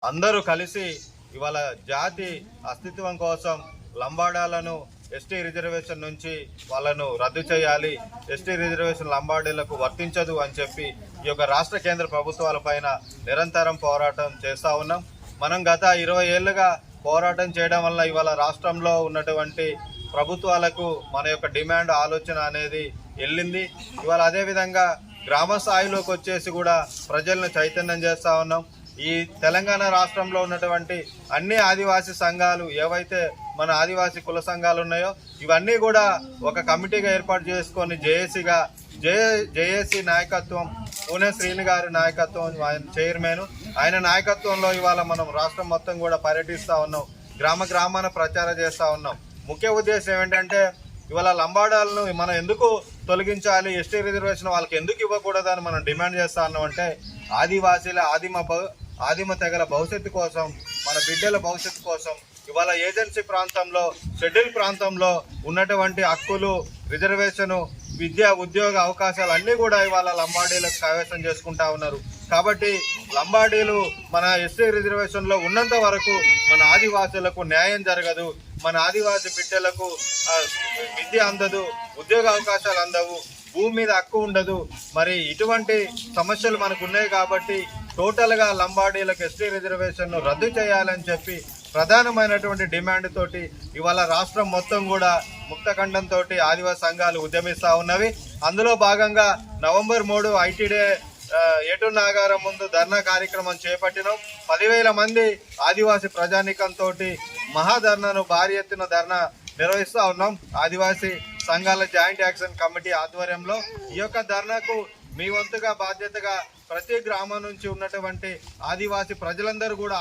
అందరూ కలిసి ఇవాళ జాతి అస్తిత్వం కోసం లంబాడాలను ఎస్టీ రిజర్వేషన్ నుంచి వాళ్ళను రద్దు చేయాలి, ఎస్టీ రిజర్వేషన్ లంబాడీలకు వర్తించదు అని చెప్పి ఈ యొక్క రాష్ట్ర కేంద్ర ప్రభుత్వాలపైన నిరంతరం పోరాటం చేస్తూ ఉన్నాం. మనం గత 20 ఏళ్లుగా పోరాటం చేయడం వల్ల ఇవాళ రాష్ట్రంలో ఉన్నటువంటి ప్రభుత్వాలకు మన యొక్క డిమాండ్ ఆలోచన అనేది వెళ్ళింది. ఇవాళ అదేవిధంగా గ్రామ స్థాయిలోకి వచ్చేసి కూడా ప్రజలను చైతన్యం చేస్తూ ఉన్నాం. ఈ తెలంగాణ రాష్ట్రంలో ఉన్నటువంటి అన్ని ఆదివాసీ సంఘాలు ఏవైతే మన ఆదివాసీ కుల సంఘాలు ఉన్నాయో ఇవన్నీ కూడా ఒక కమిటీగా ఏర్పాటు చేసుకొని జేఏసీ నాయకత్వం, పూణె శ్రీని గారి నాయకత్వం, ఆయన చైర్మన్, ఆయన నాయకత్వంలో ఇవాళ మనం రాష్ట్రం మొత్తం కూడా పర్యటిస్తూ ఉన్నాం, గ్రామ గ్రామాన ప్రచారం చేస్తూ ఉన్నాం. ముఖ్య ఉద్దేశం ఏంటంటే ఇవాళ లంబాడాలను మనం ఎందుకు తొలగించాలి, ఎస్టీ రిజర్వేషన్ వాళ్ళకి ఎందుకు ఇవ్వకూడదని మనం డిమాండ్ చేస్తా ఉన్నాం అంటే ఆదివాసీల ఆదిమ తెగల భవిష్యత్తు కోసం, మన బిడ్డల భవిష్యత్తు కోసం ఇవాళ ఏజెన్సీ ప్రాంతంలో, షెడ్యూల్ ప్రాంతంలో ఉన్నటువంటి హక్కులు, రిజర్వేషను, విద్య, ఉద్యోగ అవకాశాలు అన్నీ కూడా ఇవాళ లంబాడీలకు కైవసం చేసుకుంటా ఉన్నారు. కాబట్టి లంబాడీలు మన ఎస్టీ రిజర్వేషన్లో ఉన్నంత వరకు మన ఆదివాసులకు న్యాయం జరగదు, మన ఆదివాసీ బిడ్డలకు విద్య అందదు, ఉద్యోగ అవకాశాలు అందవు, భూమి మీద హక్కు ఉండదు. మరి ఇటువంటి సమస్యలు మనకు ఉన్నాయి. కాబట్టి టోటల్గా లంబాడీలకు ఎస్టీ రిజర్వేషన్ను రద్దు చేయాలని చెప్పి ప్రధానమైనటువంటి డిమాండ్ తోటి ఇవాళ రాష్ట్రం మొత్తం కూడా ముక్తఖండంతో ఆదివాసీ సంఘాలు ఉద్యమిస్తూ ఉన్నవి. అందులో భాగంగా నవంబర్ 3 ఐటీ డే ఏటూరు నాగారం ముందు ధర్నా కార్యక్రమం చేపట్టినాం. 10,000 మంది ఆదివాసీ ప్రజానీకంతో మహాధర్నాను, భారీ ఎత్తున ధర్నా నిర్వహిస్తూ ఉన్నాం. ఆదివాసీ సంఘాల జాయింట్ యాక్షన్ కమిటీ ఆధ్వర్యంలో ఈ యొక్క ధర్నాకు మీ వంతుగా బాధ్యతగా ప్రతి గ్రామం నుంచి ఉన్నటువంటి ఆదివాసీ ప్రజలందరూ కూడా